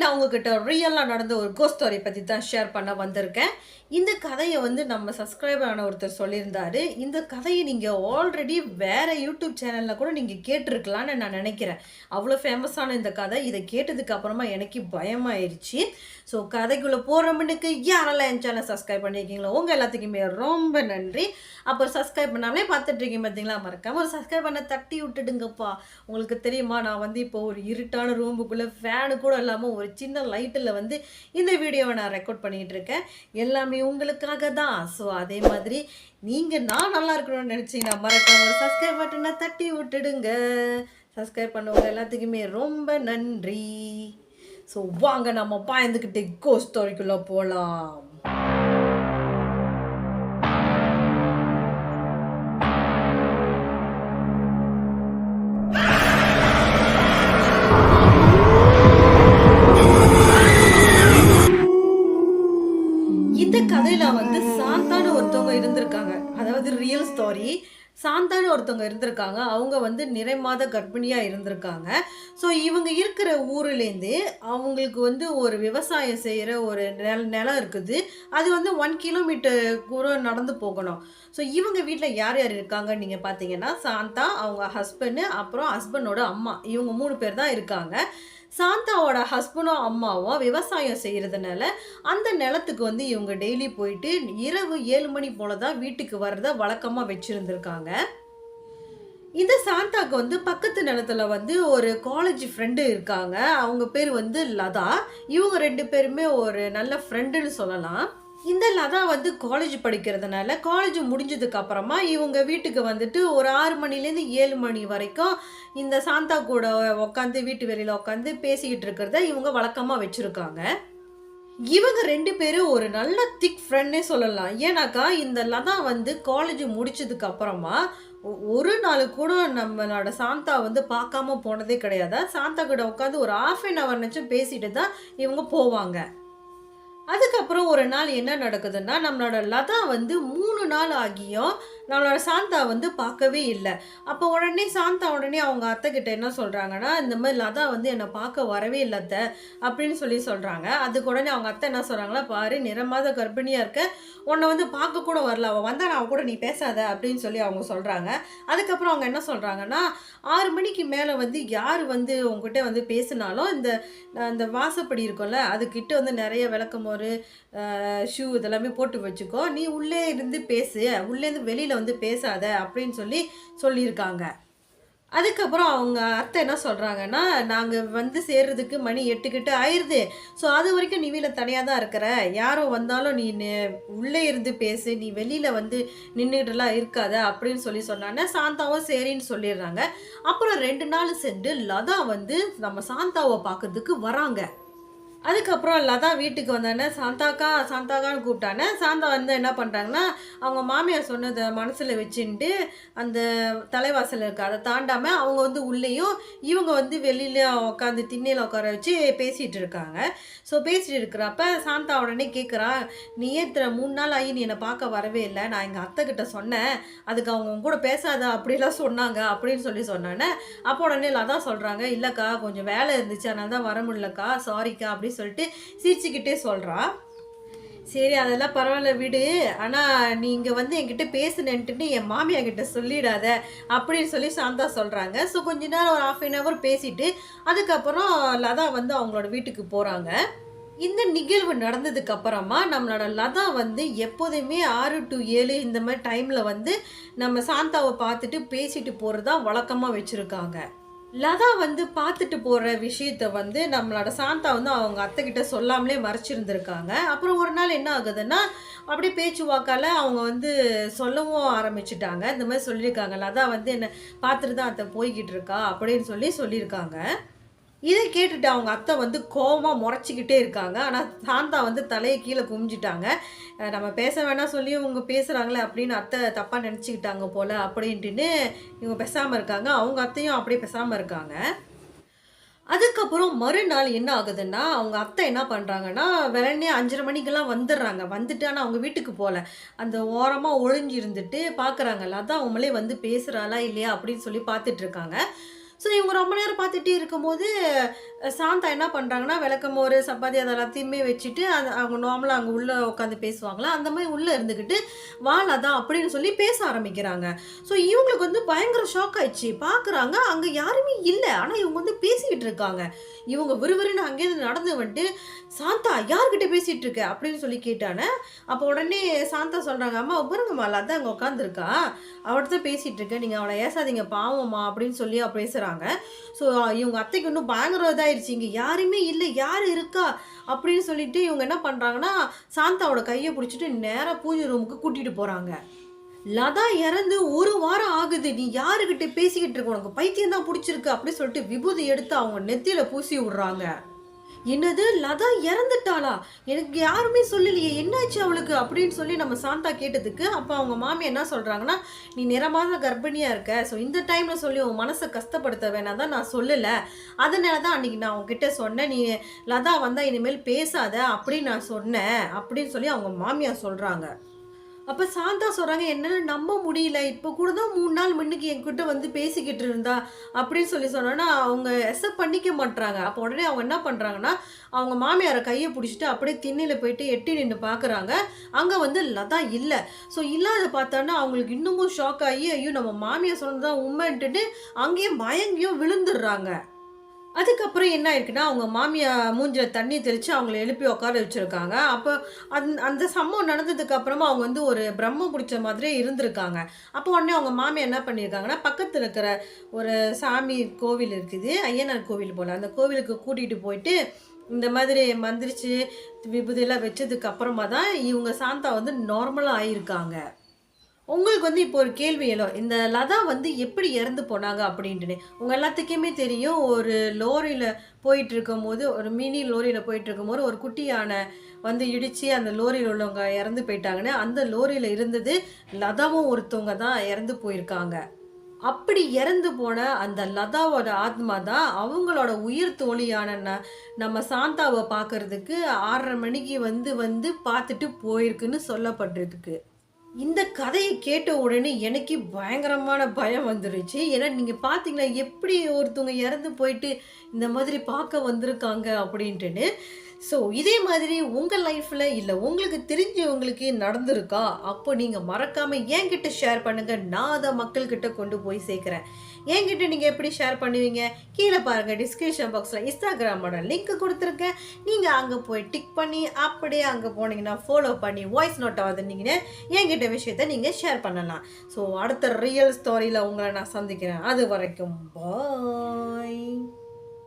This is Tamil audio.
நான் உங்ககிட்ட ரியலாக நடந்த ஒரு கோஸ்ட் ஸ்டோரி பற்றி தான் ஷேர் பண்ண வந்திருக்கேன். இந்த கதையை வந்து நம்ம சப்ஸ்கிரைபர் ஆன ஒருத்தர் சொல்லியிருந்தாரு. இந்த கதையை நீங்கள் ஆல்ரெடி வேற யூடியூப் சேனலில் கூட நீங்கள் கேட்டிருக்கலான்னு நான் நினைக்கிறேன். அவ்வளோ ஃபேமஸான இந்த கதை. இதை கேட்டதுக்கு அப்புறமா எனக்கு பயமாயிருச்சு. ஸோ கதைக்குள்ளே போகிற முன்னுக்கு யாரெல்லாம் என் சேனல் சப்ஸ்கிரைப் பண்ணியிருக்கீங்களோ உங்கள் எல்லாத்துக்குமே ரொம்ப நன்றி. அப்புறம் சப்ஸ்கிரைப் பண்ணாமலே பார்த்துட்ருக்கீங்க பார்த்தீங்களா, மறக்காமல் ஒரு சப்ஸ்கிரைப் பண்ண தட்டி விட்டுடுங்கப்பா. உங்களுக்கு தெரியுமா, நான் வந்து இப்போ ஒரு இருட்டான ரூமுக்குள்ளே ஃபேனு கூட இல்லாமல் ஒரு சின்ன லைட்டில் வந்து இந்த வீடியோவை நான் ரெக்கார்ட் பண்ணிகிட்டு இருக்கேன். எல்லாமே உங்களுக்காக தான். ஸோ அதே மாதிரி நீங்கள் நான் நல்லா இருக்கணும்னு நினச்சிங்கன்னா மறக்காமல் ஒரு சப்ஸ்கிரைப் பட்டனை தட்டி விட்டுடுங்க. சப்ஸ்கிரைப் பண்ணவங்க எல்லாத்துக்குமே ரொம்ப நன்றி. ஸோ வாங்க நம்ம பாய்ந்துக்கிட்டு கோஸ்ட் ஸ்டோரிக்குள்ளே போகலாம். இந்த கதையில வந்து சாந்தான்னு ஒருத்தவங்க இருந்திருக்காங்க. அதாவது ரியல் ஸ்டோரி. சாந்தான்னு ஒருத்தவங்க இருந்திருக்காங்க. அவங்க வந்து நிறைமாத கர்ப்பிணியா இருந்திருக்காங்க. ஸோ இவங்க இருக்கிற ஊர்லேருந்து அவங்களுக்கு வந்து ஒரு விவசாயம் செய்கிற ஒரு நிலம் இருக்குது. அது வந்து 1 கிலோமீட்டர் கூட நடந்து போகணும். ஸோ இவங்க வீட்டில் யார் யார் இருக்காங்கன்னு நீங்கள் பார்த்தீங்கன்னா, சாந்தா, அவங்க ஹஸ்பண்டு, அப்புறம் ஹஸ்பண்டோட அம்மா, இவங்க 3 பேர் தான் இருக்காங்க. சாந்தாவோட ஹஸ்பண்டும் அம்மாவும் விவசாயம் செய்கிறதுனால அந்த நிலத்துக்கு வந்து இவங்க டெய்லி போயிட்டு இரவு 7 மணி போல தான் வீட்டுக்கு வர்றத வழக்கமாக வச்சுருந்துருக்காங்க. இந்த சாந்தாக்கு வந்து பக்கத்து நிலத்துல வந்து ஒரு காலேஜ் ஃப்ரெண்டு இருக்காங்க. அவங்க பேர் வந்து லதா. இவங்க 2 பேருமே ஒரு நல்ல ஃப்ரெண்டுன்னு சொல்லலாம். இந்த லதா வந்து காலேஜ் படிக்கிறதுனால காலேஜ் முடிஞ்சதுக்கு அப்புறமா இவங்க வீட்டுக்கு வந்துட்டு ஒரு 6 மணிலேருந்து 7 மணி வரைக்கும் இந்த சாந்தா கூட உட்காந்து வீட்டு வெளியில் உட்காந்து பேசிக்கிட்டு இருக்கிறத இவங்க வழக்கமாக வச்சுருக்காங்க. இவங்க 2 பேரும் ஒரு நல்ல திக் ஃப்ரெண்டே சொல்லலாம். ஏன்னாக்கா இந்த லதா வந்து காலேஜ் முடிச்சதுக்கு அப்புறமா ஒரு நாள் கூட நம்மளோட சாந்தா வந்து பார்க்காம போனதே கிடையாது. சாந்தா கூட உட்காந்து ஒரு 1/2 hour நினச்சும் பேசிட்டு தான் இவங்க போவாங்க. அதுக்கப்புறம் ஒரு நாள் என்ன நடக்குதுன்னா, நம்மளோட லதா வந்து 3 நாள் ஆகியும் நம்மளோட சாந்தா வந்து பார்க்கவே இல்லை. அப்போ உடனே அவங்க அத்தைக்கிட்ட என்ன சொல்கிறாங்கன்னா, இந்த மாதிரி லதா வந்து என்னை பார்க்க வரவே இல்லை அத்தை அப்படின்னு சொல்கிறாங்க. அதுக்கு உடனே அவங்க அத்தை என்ன சொல்கிறாங்களா, பாரு நிறமாத கர்ப்பிணியாக இருக்க, உன்னை வந்து பார்க்க கூட வரல, அவள் வந்தா நான் கூட நீ பேசாத அப்படின்னு சொல்லி அவங்க சொல்கிறாங்க. அதுக்கப்புறம் அவங்க என்ன சொல்கிறாங்கன்னா, 6 மணிக்கு மேலே வந்து யார் வந்து உங்ககிட்ட வந்து பேசினாலும் இந்த வாசப்படி இருக்கும்ல, அதுக்கிட்ட வந்து நிறைய விளக்கமோர் ஷூ இதெல்லாமே போட்டு வச்சுக்கோ, நீ உள்ளே இருந்து பேசு, உள்ளேருந்து வெளியில் வந்து பேசாத அப்படின்னு சொல்லியிருக்காங்க. அதுக்கப்புறம் அவங்க அத்தை என்ன சொல்கிறாங்கன்னா, நாங்கள் வந்து சேர்றதுக்கு மணி 8 கிட்ட ஆயிடுது. ஸோ அது வரைக்கும் நீ வீட்டில் தனியாக தான் இருக்கிற, யாரோ வந்தாலும் நீ உள்ளே இருந்து பேசு, நீ வெளியில் வந்து நின்றுட்டுலாம் இருக்காத அப்படின்னு சொன்னாங்க. சாந்தாவும் சரின்னு சொல்லிடுறாங்க. அப்புறம் 2 நாள் சென்று லதா வந்து நம்ம சாந்தாவை பார்க்கறதுக்கு வராங்க. அதுக்கப்புறம் லதா வீட்டுக்கு வந்தானே சாந்தாக்கான்னு கூப்பிட்டானே. சாந்தா வந்து என்ன பண்ணுறாங்கன்னா, அவங்க மாமியார் சொன்னதை மனசில் வச்சுட்டு அந்த தலைவாசல் இருக்குது அதை தாண்டாமல் அவங்க வந்து உள்ளேயும் இவங்க வந்து வெளியில் உட்காந்து திண்ணையில் உட்கார வச்சு பேசிகிட்டு இருக்காங்க. ஸோ பேசிகிட்டு இருக்கிறப்ப சாந்தா உடனே கேட்குறா, நீ ஏன் 3 நாள் ஆகி நீ என்னை பார்க்க வரவே இல்லை, நான் எங்கள் அத்தைக்கிட்ட சொன்னேன், அதுக்கு அவங்க கூட பேசாத அப்படிலாம் சொன்னாங்க அப்படின்னு சொன்னானே. அப்போ உடனே லதா சொல்கிறாங்க, இல்லைக்கா கொஞ்சம் வேலை இருந்துச்சு அதனால தான் வர முடியலக்கா, சாரிக்கா அப்படி சொல்லிட்டு சிரிச்சுக்கிட்டே சொல்கிறா. சரி அதெல்லாம் பரவாயில்ல விடு, ஆனால் நீங்கள் வந்து என்கிட்ட பேசுனேன்ட்டு என் மாமியா கிட்ட சொல்லிடாத அப்படின்னு சொல்லி சாந்தா சொல்கிறாங்க. ஸோ கொஞ்ச நேரம் ஒரு 1/2 hour பேசிட்டு அதுக்கப்புறம் லதா வந்து அவங்களோட வீட்டுக்கு போகிறாங்க. இந்த நிகழ்வு நடந்ததுக்கு அப்புறமா நம்மளோட லதா வந்து எப்போதுமே 6 to 7 இந்த மாதிரி டைமில் வந்து நம்ம சாந்தாவை பார்த்துட்டு பேசிட்டு போகிறதா வழக்கமாக வச்சுருக்காங்க. லதா வந்து பார்த்துட்டு போகிற விஷயத்த வந்து நம்மளோட சாந்தா வந்து அவங்க அத்தைக்கிட்ட சொல்லாமலே மறைச்சிருந்துருக்காங்க. அப்புறம் ஒரு நாள் என்ன ஆகுதுன்னா, அப்படியே பேச்சுவாக்கால் அவங்க வந்து சொல்லவும் ஆரம்பிச்சிட்டாங்க. இந்த மாதிரி சொல்லியிருக்காங்க, லதா வந்து என்னை பார்த்துட்டு தான் அத்தை போய்கிட்டு இருக்கா அப்படின்னு சொல்லியிருக்காங்க. இதை கேட்டுட்டு அவங்க அத்தை வந்து கோவமாக முறைச்சிக்கிட்டே இருக்காங்க. ஆனால் சாந்தா வந்து தலையை கீழே குமிஞ்சிட்டாங்க. நம்ம பேச வேணாம் சொல்லி இவங்க பேசுகிறாங்களே அப்படின்னு அத்தை தப்பாக நினச்சிக்கிட்டாங்க போல் அப்படின்ட்டுன்னு இவங்க பேசாமல் இருக்காங்க. அவங்க அத்தையும் அப்படியே பேசாமல் இருக்காங்க. அதுக்கப்புறம் மறுநாள் என்ன ஆகுதுன்னா, அவங்க அத்தை என்ன பண்ணுறாங்கன்னா, வெள்ளனே 5:30 மணிக்கெல்லாம் வந்துடுறாங்க. வந்துட்டு ஆனால் அவங்க வீட்டுக்கு போகல. அந்த ஓரமாக ஒளிஞ்சு இருந்துட்டு பார்க்குறாங்க, லதா அவங்களே வந்து பேசுகிறாளா இல்லையா அப்படின்னு சொல்லி பார்த்துட்ருக்காங்க. ஸோ இவங்க ரொம்ப நேரம் பார்த்துட்டே இருக்கும்போது, சாந்தா என்ன பண்றாங்கன்னா, விளக்கமோரு, சப்பாத்தி அது எல்லாத்தையுமே வச்சுட்டு, அவங்க நார்மலா அங்க உள்ள உட்காந்து பேசுவாங்கல்ல, அந்த மாரி உள்ள இருந்துகிட்டு, "வா லதா" அப்படின்னு சொல்லி பேச ஆரம்பிக்கிறாங்க. ஸோ இவங்களுக்கு வந்து பயங்கர ஷாக் ஆயிடுச்சு. பார்க்குறாங்க, அங்க யாருமே இல்ல. ஆனா இவங்க வந்து பேசிக்கிட்டு இருக்காங்க. இவங்க விறுவிறுன்னு அங்கேருந்து நடந்து வந்துட்டு, "சாந்தா யார்கிட்ட பேசிட்டு இருக்க?" அப்படின்னு சொல்லி கேட்டானே, அப்போ உடனே சாந்தா சொல்றாங்க, "அம்மா பாருங்கம்மா லதா அங்க உட்காந்துருக்கா. அவட்ட தான் பேசிட்டு இருக்கேன். நீங்க அவள ஏசாதீங்க பாவம்மா" அப்படின்னு சொல்லி பேசுறாங்க. ஸோ இவங்க அத்தைக்கு இன்னும் பயங்கர இதாயிருச்சு. இங்க யாருமே இல்ல. யாரு இருக்கா? அப்படின்னு சொல்லிட்டு இவங்க என்ன பண்றாங்கன்னா, சாந்தாவோட கைய புடிச்சுட்டு நேரா பூஜை ரூமுக்கு கூட்டிட்டு போறாங்க. லதா இறந்து 1 வாரம் ஆகுது. நீ யாருகிட்ட பேசிக்கிட்டு இருக்க? உனக்கு பைத்தியம் தான் புடிச்சிருக்கு. அப்படி சொல்லிட்டு விபூதி எடுத்து அவங்க நெத்தியில பூசி விடுறாங்க. என்னது லதா இறந்துட்டாளா? எனக்கு யாருமே சொல்லலையே! என்னாச்சு அவளுக்கு? அப்படின்னு சொல்லி நம்ம சாந்தா கேட்டதுக்கு, அப்ப அவங்க மாமி என்ன சொல்றாங்கன்னா, "நீ நிறமாத கர்ப்பிணியா இருக்க. ஸோ இந்த டைம்ல சொல்லி உன் மனச கஷ்டப்படுத்த வேணாம் தான் நான் சொல்லல. அதனால தான் அன்னைக்கு நான் உன்கிட்ட சொன்னேன். நீ லதா வந்தா இனிமேல் பேசாத அப்படின்னு நான் சொன்னேன்." அப்படின்னு சொல்லி அவங்க மாமியார் சொல்றாங்க. அப்ப சாந்தா சொல்றாங்க, "என்னால நம்ப முடியல. இப்ப கூட தான் 3 நாள் முன்னுக்கு என்கிட்ட வந்து பேசிக்கிட்டு இருந்தா." அப்படின்னு சொல்லி சொன்னோனே, அவங்க அக்செப்ட் பண்ணிக்க மாட்றாங்க. அப்போ உடனே அவங்க என்ன பண்றாங்கன்னா, அவங்க மாமியார கைய புடிச்சுட்டு அப்படியே திண்ணையில போயிட்டு எட்டி நின்னு பார்க்குறாங்க. அங்க வந்து லதா இல்ல. ஸோ இல்லாத பார்த்தோனே அவங்களுக்கு இன்னமும் ஷாக் ஆகி, ஐயோ! நம்ம மாமியார் சொன்னது தான் உண்மைன்ட்டுட்டு அங்கேயே மயங்கியும் விழுந்துர்றாங்க. அதுக்கப்புறம் என்ன ஆயிருக்குன்னா, அவங்க மாமியார் மூஞ்சில தண்ணி தெளிச்சு அவங்கள எழுப்பி உட்கார வச்சிருக்காங்க. அப்ப அந்த சம்பவம் நடந்ததுக்கு அப்புறமா அவங்க வந்து ஒரு பிரம்ம புடிச்ச மாதிரியே இருந்திருக்காங்க. அப்போ உடனே அவங்க மாமியார் என்ன பண்ணியிருக்காங்கன்னா, பக்கத்துல இருக்கிற ஒரு சாமி கோவில் இருக்குது. ஐயனார் கோவில் போல. அந்த கோவிலுக்கு கூட்டிட்டு போயிட்டு, இந்த மாதிரி மந்திரிச்சு, விபூதிலாம் வச்சதுக்கு அப்புறமா தான் இவங்க சாந்தா வந்து நார்மலா ஆயிருக்காங்க. உங்களுக்கு வந்து இப்போ ஒரு கேள்வி எழும். இந்த லதா வந்து எப்படி இறந்து போனாங்க அப்படின்ட்டுன்னு. உங்க எல்லாத்துக்குமே தெரியும். ஒரு லோரியில போயிட்டுருக்கும்போது, ஒரு மினி லோரியில போயிட்டுருக்கும்போது, ஒரு குட்டி யானை வந்து இடிச்சு அந்த லோரியில உள்ளவங்க இறந்து போயிட்டாங்கன்னு. அந்த லோரியில இருந்தது லதாவும் ஒருத்தவங்க தான் இறந்து போயிருக்காங்க. அப்படி இறந்து போன அந்த லதாவோட ஆத்மா தான் அவங்களோட உயிர் தோழியான நம்ம சாந்தாவ பார்க்கறதுக்கு 6:30 மணிக்கு வந்து வந்து பார்த்துட்டு போயிருக்குன்னு சொல்லப்பட்டிருக்கு. இந்த கதைய கேட்ட உடனே எனக்கே பயங்கரமான பயம் வந்துருச்சு. ஏன்னா, நீங்க பார்த்தீங்களா, எப்படி ஒருத்தவங்க இறந்து போயிட்டு, இந்த மாதிரி பார்க்க வந்திருக்காங்க அப்படின்ட்டுன்னு. ஸோ, இதே மாதிரி உங்க லைஃப்ல இல்ல உங்களுக்கு தெரிஞ்சவங்களுக்கு நடந்திருக்கா? அப்போ நீங்க மறக்காம என்கிட்ட ஷேர் பண்ணுங்க. நான் அத மக்கள்கிட்ட கொண்டு போய் சேர்க்கிறேன். என்கிட்ட நீங்க எப்படி ஷேர் பண்ணுவீங்க? கீழ பாருங்க டிஸ்கிரிப்ஷன் பாக்ஸ்ல Instagramோட லிங்க் குடுத்துருக்கேன். நீங்க அங்க போய் டிக் பண்ணி, அப்படியே அங்க போனீங்கன்னா, ஃபாலோ பண்ணி வாய்ஸ் நோட்டா வந்தீங்கன்னா, என்கிட்ட விஷயத்த நீங்க ஷேர் பண்ணலாம். ஸோ, அடுத்த ரியல் ஸ்டோரியில உங்கள நான் சந்திக்கிறேன். அது வரைக்கும் பாய்.